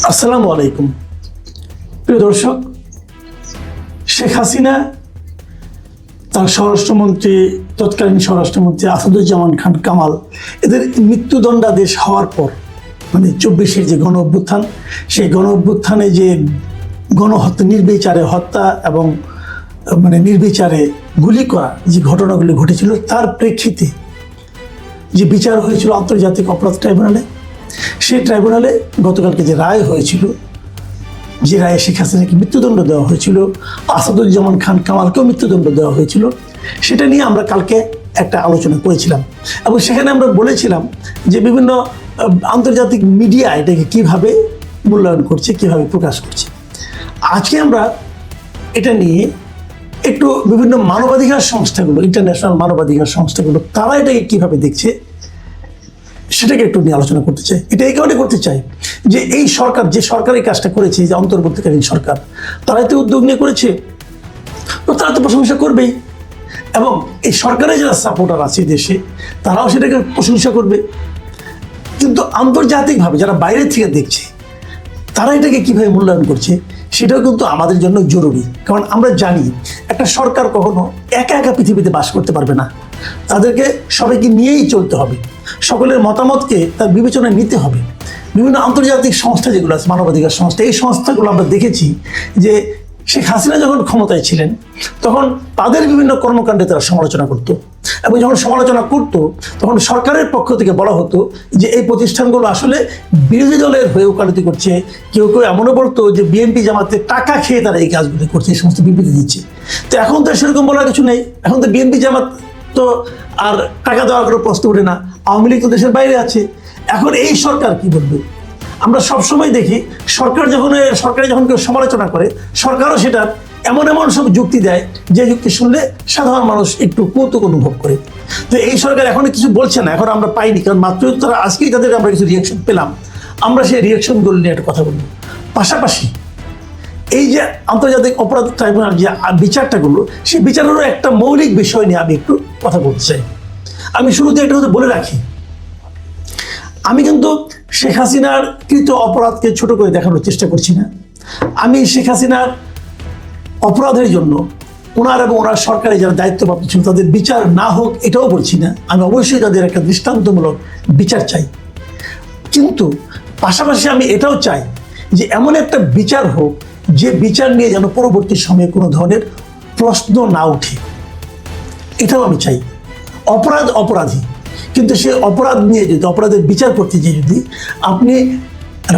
আসসালামু আলাইকুম প্রিয় দর্শক, শেখ হাসিনা তার স্বরাষ্ট্রমন্ত্রী তৎকালীন স্বরাষ্ট্রমন্ত্রী আসাদুজ্জামান খান কামাল এদের মৃত্যুদণ্ডাদেশ হওয়ার পর মানে 24-এর যে গণ অভ্যুত্থান, সেই গণ অভ্যুত্থানে যে গণহত্যা, নির্বিচারে হত্যা এবং নির্বিচারে গুলি করা যে ঘটনাগুলি ঘটেছিল, তার প্রেক্ষিতে যে বিচার হয়েছিল আন্তর্জাতিক অপরাধ ট্রাইব্যুনালে, সেই ট্রাইব্যুনালে গতকালকে যে রায় হয়েছিল, যে রায়ে শেখ হাসিনাকে মৃত্যুদণ্ড দেওয়া হয়েছিল, আসাদুজ্জামান খান কামালকেও মৃত্যুদণ্ড দেওয়া হয়েছিল, সেটা নিয়ে আমরা কালকে একটা আলোচনা করেছিলাম এবং সেখানে আমরা বলেছিলাম যে বিভিন্ন আন্তর্জাতিক মিডিয়া এটাকে কীভাবে মূল্যায়ন করছে, কীভাবে প্রকাশ করছে। আজকে আমরা এটা নিয়ে একটু বিভিন্ন মানবাধিকার সংস্থাগুলো, ইন্টারন্যাশনাল মানবাধিকার সংস্থাগুলো, তারা এটাকে কীভাবে দেখছে সেটাকে একটু নিয়ে আলোচনা করতে চাই। এটা এই কারণে করতে চাই যে এই সরকার যে সরকারি কাজটা করেছে, যে অন্তর্বর্তীকালীন সরকার, তারাই তো উদ্যোগ নিয়ে করেছে, তো তারা তো প্রশংসা করবেই এবং এই সরকারের যারা সাপোর্টার আছে দেশে, তারাও সেটাকে প্রশংসা করবে। কিন্তু আন্তর্জাতিকভাবে যারা বাইরে থেকে দেখছে, তারা এটাকে কীভাবে মূল্যায়ন করছে সেটাও কিন্তু আমাদের জন্য জরুরি। কারণ আমরা জানি একটা সরকার কখনো একা একা পৃথিবীতে বাস করতে পারবে না, তাদেরকে সবাইকে নিয়েই চলতে হবে, সকলের মতামতকে তার বিবেচনায় নিতে হবে। বিভিন্ন আন্তর্জাতিক সংস্থা যেগুলো আছে, মানবাধিকার সংস্থা, এই সংস্থাগুলো আমরা দেখেছি যে শেখ হাসিনা যখন ক্ষমতায় ছিলেন তখন তাদের বিভিন্ন কর্মকাণ্ডে তারা সমালোচনা করতো এবং যখন সমালোচনা করতো তখন সরকারের পক্ষ থেকে বলা হতো যে এই প্রতিষ্ঠানগুলো আসলে বিরোধী দলের হয়ে ওকালতি করছে। কেউ কেউ এমনও বলতো যে বিএনপি জামাতের টাকা খেয়ে তারা এই কাজগুলি করছে, এই সমস্ত বিবৃতি দিচ্ছে। তো এখন তো সেরকম বলার কিছু নেই, এখন তো বিএনপি জামাত তো আর টাকা দেওয়ার কোনো প্রশ্ন ওঠে না, আওয়ামী লীগ তো দেশের বাইরে আছে। এখন এই সরকার কি বলবে? আমরা সবসময় দেখি সরকারে যখন কেউ সমালোচনা করে, সরকারও সেটা এমন এমন সব যুক্তি দেয় যে যুক্তি শুনলে সাধারণ মানুষ একটু কৌতুক অনুভব করে। তো এই সরকার এখনো কিছু বলছে না, এখন আমরা পাইনি, কারণ মাত্র তারা আজকেই তাদের আমরা কিছু রিয়াকশন পেলাম। আমরা সেই রিয়াকশনগুলো নিয়ে একটা কথা বলবো। পাশাপাশি এই যে আন্তর্জাতিক অপরাধ ট্রাইব্যুনাল যে বিচারটাগুলো, সেই বিচারেরও একটা মৌলিক বিষয় নিয়ে আমি একটু কথা বলতে চাই। আমি শুরুতে একটা কথা বলে রাখি, আমি কিন্তু শেখ হাসিনার কৃত অপরাধকে ছোট করে দেখানোর চেষ্টা করছি না। আমি শেখ হাসিনার অপরাধের জন্য ওনার এবং ওনার সরকারে যারা দায়িত্বপ্রাপ্ত ছিল তাদের বিচার না হোক এটাও বলছি না। আমি অবশ্যই তাদের একটা দৃষ্টান্তমূলক বিচার চাই, কিন্তু পাশাপাশি আমি এটাও চাই যে এমন একটা বিচার হোক যে বিচার নিয়ে যেন পরবর্তী সময়ে কোনো ধরনের প্রশ্ন না ওঠে, এটাও আমি চাই। অপরাধ অপরাধী, কিন্তু সে অপরাধ নিয়ে যদি, অপরাধের বিচার করতে গিয়ে যদি আপনি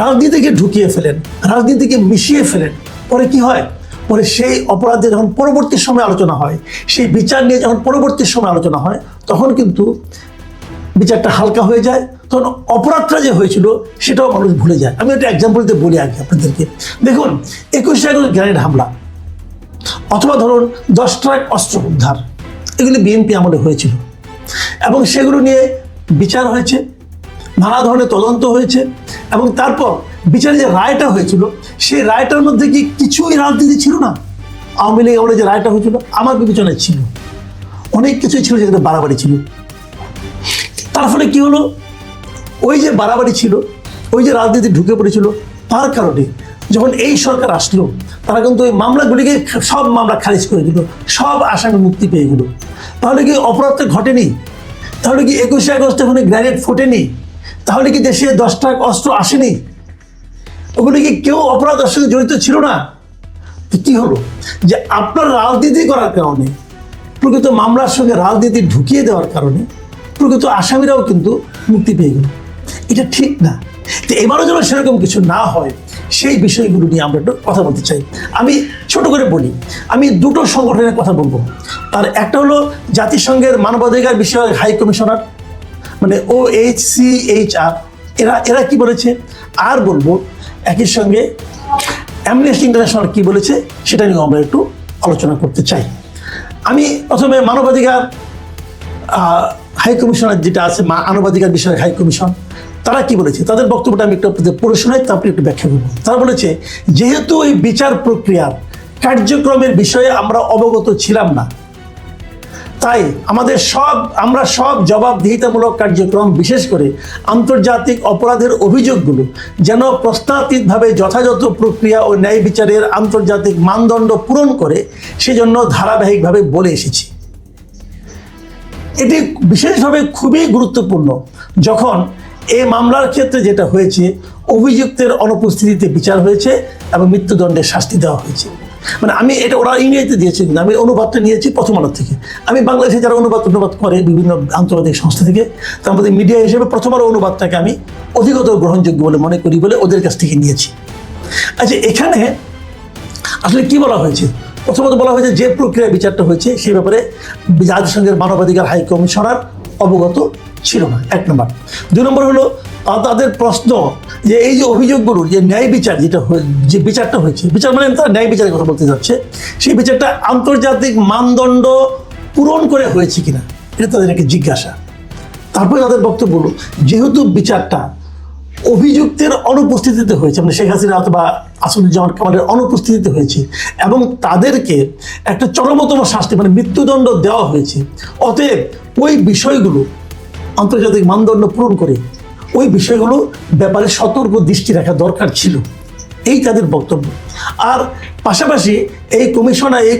রাজনীতিকে ঢুকিয়ে ফেলেন, রাজনীতিকে মিশিয়ে ফেলেন, পরে কি হয়? পরে সেই অপরাধে যখন পরবর্তী সময় আলোচনা হয়, সেই বিচার নিয়ে যখন পরবর্তী সময় আলোচনা হয়, তখন কিন্তু বিচারটা হালকা হয়ে যায়, তখন অপরাধটা যে হয়েছিল সেটাও মানুষ ভুলে যায়। আমি একটা এক্সাম্পল দিয়ে বলি আগে আপনাদেরকে। দেখুন, 21 আগস্ট গ্রেনেড হামলা, অথবা ধরুন 10 ট্রাক অস্ত্র উদ্ধার, এগুলি বিএনপি আমলে হয়েছিল এবং সেগুলো নিয়ে বিচার হয়েছে, নানা ধরনের তদন্ত হয়েছে এবং তারপর বিচারে যে রায়টা হয়েছিল, সেই রায়টার মধ্যে কি কিছুই রাজনীতি ছিল না? আওয়ামী লীগ আমলে যে রায়টা হয়েছিল আমার বিবেচনায় ছিল, অনেক কিছুই ছিল যেখানে বাড়াবাড়ি ছিল। তার ফলে কি হলো? ওই যে বাড়াবাড়ি ছিল, ওই যে রাজনীতি ঢুকে পড়েছিল, তার কারণে যখন এই সরকার আসলো, তারা কিন্তু ওই মামলাগুলিকে সব মামলা খারিজ করে দিল, সব আসামি মুক্তি পেয়ে গেল। তাহলে কি অপরাধটা ঘটেনি? তাহলে কি 21 আগস্ট ওখানে গ্রেনেড ফোটেনি? তাহলে কি দেশে 10 ট্রাক অস্ত্র আসেনি? ওগুলি কি কেউ অপরাধের সঙ্গে জড়িত ছিল না? তো কি হলো? যে আপনার রাজনীতি করার কারণে, প্রকৃত মামলার সঙ্গে রাজনীতি ঢুকিয়ে দেওয়ার কারণে প্রকৃত আসামিরাও কিন্তু মুক্তি পেয়ে গেল। এটা ঠিক না। তো এবারও যেন সেরকম কিছু না হয়, সেই বিষয়গুলো নিয়ে আমরা একটু কথা বলতে চাই। আমি ছোট করে বলি, আমি দুটো সংগঠনের কথা বলবো। তার একটা হলো জাতিসংঘের মানবাধিকার বিষয়ক হাই কমিশনার, মানে OHCHR, এরা কি বলেছে, আর বলবো একই সঙ্গে অ্যামনেস্টি ইন্টারন্যাশনাল কি বলেছে, সেটা নিয়ে আমরা একটু আলোচনা করতে চাই। আমি প্রথমে মানবাধিকার হাই কমিশনার যেটা আছে, মানবাধিকার বিষয়ক হাই কমিশন, তারা কি বলেছে, তাদের বক্তব্যটা আমি একটু পড়ে শোনাই, তারপরে একটু ব্যাখ্যা করবো। তারা বলেছে, যেহেতু এই বিচার প্রক্রিয়ার কার্যক্রমের বিষয়ে আমরা অবগত ছিলাম না, তাই আমরা সব জবাবদিহিতামূলক কার্যক্রম, বিশেষ করে আন্তর্জাতিক অপরাধের অভিযোগগুলো যেন প্রশ্নাতীতভাবে যথাযথ প্রক্রিয়া ও ন্যায় বিচারের আন্তর্জাতিক মানদণ্ড পূরণ করে, সেজন্য ধারাবাহিকভাবে বলে এসেছি। এটি বিশেষভাবে খুবই গুরুত্বপূর্ণ যখন এই মামলার ক্ষেত্রে যেটা হয়েছে, অভিযুক্তের অনুপস্থিতিতে বিচার হয়েছে এবং মৃত্যুদণ্ডের শাস্তি দেওয়া হয়েছে। মানে আমি এটা, ওরা ইংরেজিতে দিয়েছে, কিন্তু আমি অনুবাদটা নিয়েছি প্রথম আলো থেকে। আমি বাংলাদেশে যারা অনুবাদ করে বিভিন্ন আন্তর্জাতিক সংস্থা থেকে, তার মধ্যে মিডিয়া হিসেবে প্রথম আলো অনুবাদটাকে আমি অধিকতর গ্রহণযোগ্য বলে মনে করি বলে ওদের কাছ থেকে নিয়েছি। আচ্ছা, এখানে আসলে কি বলা হয়েছে? প্রথমত বলা হয়েছে যে প্রক্রিয়ায় বিচারটা হয়েছে সেই ব্যাপারে জাতিসংঘের মানবাধিকার হাই কমিশনার অবগত ছিল না, 1 নম্বর। 2 নম্বর হলো তাদের প্রশ্ন যে এই যে অভিযোগগুলোর যে ন্যায় বিচার যে বিচারটা হয়েছে, বিচার মানে তারা ন্যায় বিচারের কথা বলতে যাচ্ছে, সেই বিচারটা আন্তর্জাতিক মানদণ্ড পূরণ করে হয়েছে কিনা, এটা তাদের একটা জিজ্ঞাসা। তারপরে তাদের বক্তব্য হলো, যেহেতু বিচারটা অভিযুক্তের অনুপস্থিতিতে হয়েছে, মানে শেখ হাসিনা অথবা আসাদুজ্জামান কামালের অনুপস্থিতিতে হয়েছে এবং তাদেরকে একটা চরমতম শাস্তি মানে মৃত্যুদণ্ড দেওয়া হয়েছে, অতএব ওই বিষয়গুলো আন্তর্জাতিক মানদণ্ড পূরণ করে ওই বিষয়গুলো ব্যাপারে সতর্ক দৃষ্টি রাখা দরকার ছিল, এই তাদের বক্তব্য। আর পাশাপাশি এই কমিশনার, এই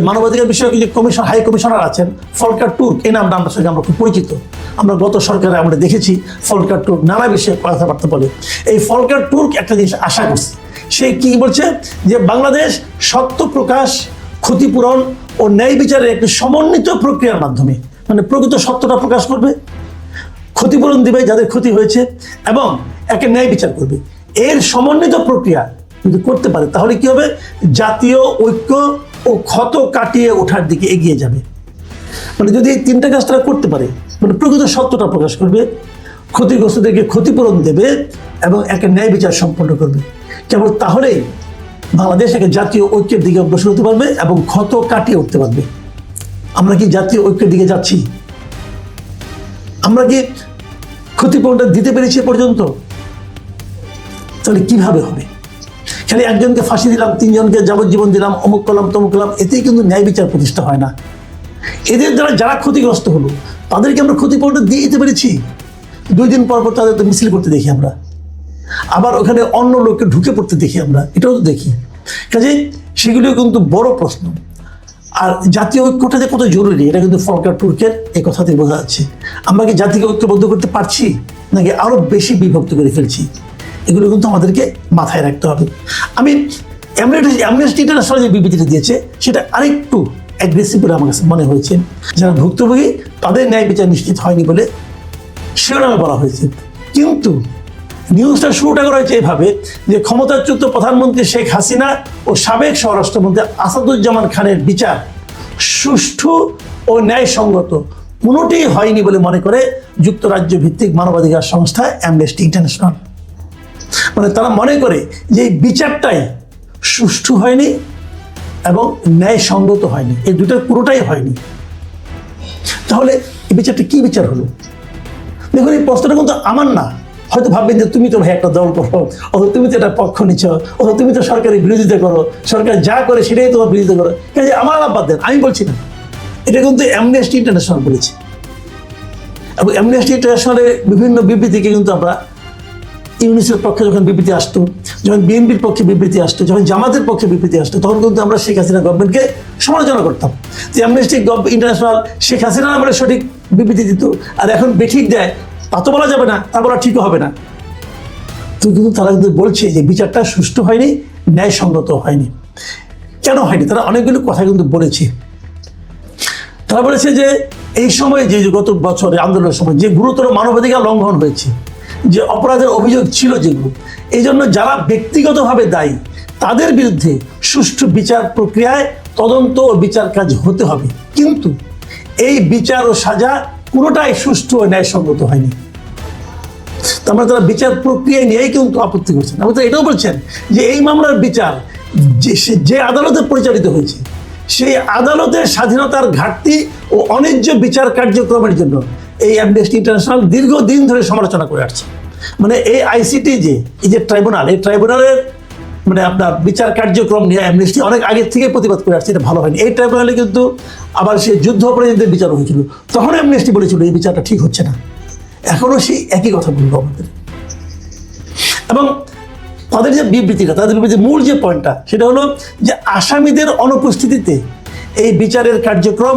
মানবাধিকার বিষয়ক যে হাই কমিশনার আছেন ফলকার টুর্ক, এই নামটা আমরা সঙ্গে আমরা খুব পরিচিত। আমরা গত সরকারে আমরা দেখেছি ফলকার টুর্ক নানা বিষয়ে কথাবার্তা বলে। এই ফলকার টুর্ক একটা জিনিস আশা করছে, সে কি বলছে যে বাংলাদেশ সত্য প্রকাশ, ক্ষতিপূরণ ও ন্যায় বিচারের একটি সমন্বিত প্রক্রিয়ার মাধ্যমে মানে প্রকৃত সত্যটা প্রকাশ করবে, ক্ষতিপূরণ দিবে যাদের ক্ষতি হয়েছে এবং একটা ন্যায় বিচার করবে। এর সমন্বিত প্রক্রিয়া যদি করতে পারে তাহলে কি হবে, জাতীয় ঐক্য ও ক্ষত কাটিয়ে ওঠার দিকে এগিয়ে যাবে। মানে যদি এই 3টা কাজ তারা করতে পারে, মানে প্রকৃত সত্যটা প্রকাশ করবে, ক্ষতিগ্রস্তদেরকে ক্ষতিপূরণ দেবে এবং একটা ন্যায় বিচার সম্পন্ন করবে, কেবল তাহলেই বাংলাদেশ একটা জাতীয় ঐক্যের দিকে অগ্রসর হতে পারবে এবং ক্ষত কাটিয়ে উঠতে পারবে। আমরা কি জাতীয় ঐক্যের দিকে যাচ্ছি? আমরা কি ক্ষতিপূরণটা দিতে পেরেছি পর্যন্ত? তাহলে কিভাবে হবে? খালি একজনকে ফাঁসি দিলাম, 3 জনকে যাবজ্জীবন দিলাম, অমুক করলাম তমুক করলাম, এতেই কিন্তু ন্যায় বিচার প্রতিষ্ঠা হয় না। এদের দ্বারা যারা ক্ষতিগ্রস্ত হলো তাদেরকে আমরা ক্ষতিপূরণটা দিয়ে দিতে পেরেছি? 2 দিন পর তাদের তো মিছিল করতে দেখি আমরা, আবার ওখানে অন্য লোককে ঢুকে পড়তে দেখি আমরা, এটাও তো দেখি। কাজেই সেগুলিও কিন্তু বড় প্রশ্ন। আর জাতীয় ঐক্যটা যে কত জরুরি এটা কিন্তু ফলকার টুর্কের এই কথাতেই বোঝা যাচ্ছে। আমরা কি জাতিকে ঐক্যবদ্ধ করতে পারছি নাকি আরো বেশি বিভক্ত করে ফেলছি? এগুলো কিন্তু আমাদেরকে মাথায় রাখতে হবে। আমি অ্যামনেস্টি ইন্টারন্যাশনাল যে বিবৃতিটা দিয়েছে সেটা আরেকটু অ্যাগ্রেসিভ বলে আমার কাছে মনে হয়েছে। যারা ভুক্তভোগী তাদের ন্যায় বিচার নিশ্চিত হয়নি বলে শিরোনামে বলা হয়েছে, কিন্তু নিউজটা শুরুটা করা হয়েছে এভাবে যে ক্ষমতাচ্যুত প্রধানমন্ত্রী শেখ হাসিনা ও সাবেক স্বরাষ্ট্রমন্ত্রী আসাদুজ্জামান খানের বিচার সুষ্ঠু ও ন্যায়সঙ্গত কোনোটিই হয়নি বলে মনে করে যুক্তরাজ্য ভিত্তিক মানবাধিকার সংস্থা অ্যামনেস্টি ইন্টারন্যাশনাল। মানে তারা মনে করে যে এই বিচারটাই সুষ্ঠু হয়নি এবং ন্যায়সঙ্গত হয়নি, এই দুটোর পুরোটাই হয়নি। তাহলে এই বিচারটা কি বিচার হলো? দেখুন, এই প্রশ্নটা কিন্তু আমার না। হয়তো ভাববেন যে তুমি তো ভাই একটা দল করো, অথবা তুমি তো একটা পক্ষ নিচ্ছ, অথবা তুমি তো সরকারের বিরোধিতা করো, সরকার যা করে সেটাই তোমার বিরোধিতা করো। কাজে আমার বাদ দেন, আমি বলছি না। এটা কিন্তু অ্যামনেস্টি ইন্টারন্যাশনাল বলেছে এবং অ্যামনেস্টি ইন্টারন্যাশনালের বিভিন্ন বিবৃতিকে কিন্তু আমরা ইউনিসেফের পক্ষে যখন বিবৃতি আসতো, যখন বিএনপির পক্ষে বিবৃতি আসতো, যখন জামাতের পক্ষে বিবৃতি আসতো, তখন কিন্তু আমরা শেখ হাসিনা গভর্নমেন্টকে সমালোচনা করতাম যে অ্যামনেস্টি ইন্টারন্যাশনাল শেখ হাসিনা আমরা সঠিক বিবৃতি দিত, আর এখন বেঠিক দেয় তা তো বলা যাবে না, তা বলা ঠিকও হবে না। তো কিন্তু তারা কিন্তু বলছে যে বিচারটা সুষ্ঠু হয়নি, ন্যায়সঙ্গত হয়নি। কেন হয়নি? তারা অনেকগুলো কথা কিন্তু বলেছে। তারা বলেছে যে এই সময় যে গত বছরে আন্দোলনের সময় যে গুরুতর মানবাধিকার লঙ্ঘন হয়েছে, যে অপরাধের অভিযোগ ছিল যেগুলো, এই জন্য যারা ব্যক্তিগতভাবে দায়ী তাদের বিরুদ্ধে সুষ্ঠু বিচার প্রক্রিয়ায় তদন্ত ও বিচার কাজ হতে হবে, কিন্তু এই বিচার ও সাজা কোনোটাই সুষ্ঠু ও ন্যায়সঙ্গত হয়নি। তারপরে তারা বিচার প্রক্রিয়ায় নিয়েই কিন্তু আপত্তি করছেন। এবং তারা এটাও বলছেন যে এই মামলার বিচার যে আদালতে পরিচালিত হয়েছে সেই আদালতের স্বাধীনতার ঘাটতি ও অন্যায্য বিচার কার্যক্রমের জন্য এই অ্যামনেস্টি ইন্টারন্যাশনাল দীর্ঘদিন ধরে সমালোচনা করে আসছে। মানে এই আইসিটি এই যে ট্রাইব্যুনাল, এই ট্রাইব্যুনালের মানে আপনার বিচার কার্যক্রম নিয়ে অ্যামনেস্টি অনেক আগের থেকে প্রতিবাদ করে আসছে, এটা ভালো হয়নি। এই ট্রাইব্যুনালে কিন্তু আবার সে যুদ্ধ অপরাধীদের বিচার হয়েছিল, তখন অ্যামনেস্টি বলেছিল এই বিচারটা ঠিক হচ্ছে না। এখনও সেই একই কথা বলবো আমাদের। এবং তাদের যে বিবৃতিটা, তাদের বিবৃতির মূল যে পয়েন্টটা, সেটা হলো যে আসামিদের অনুপস্থিতিতে এই বিচারের কার্যক্রম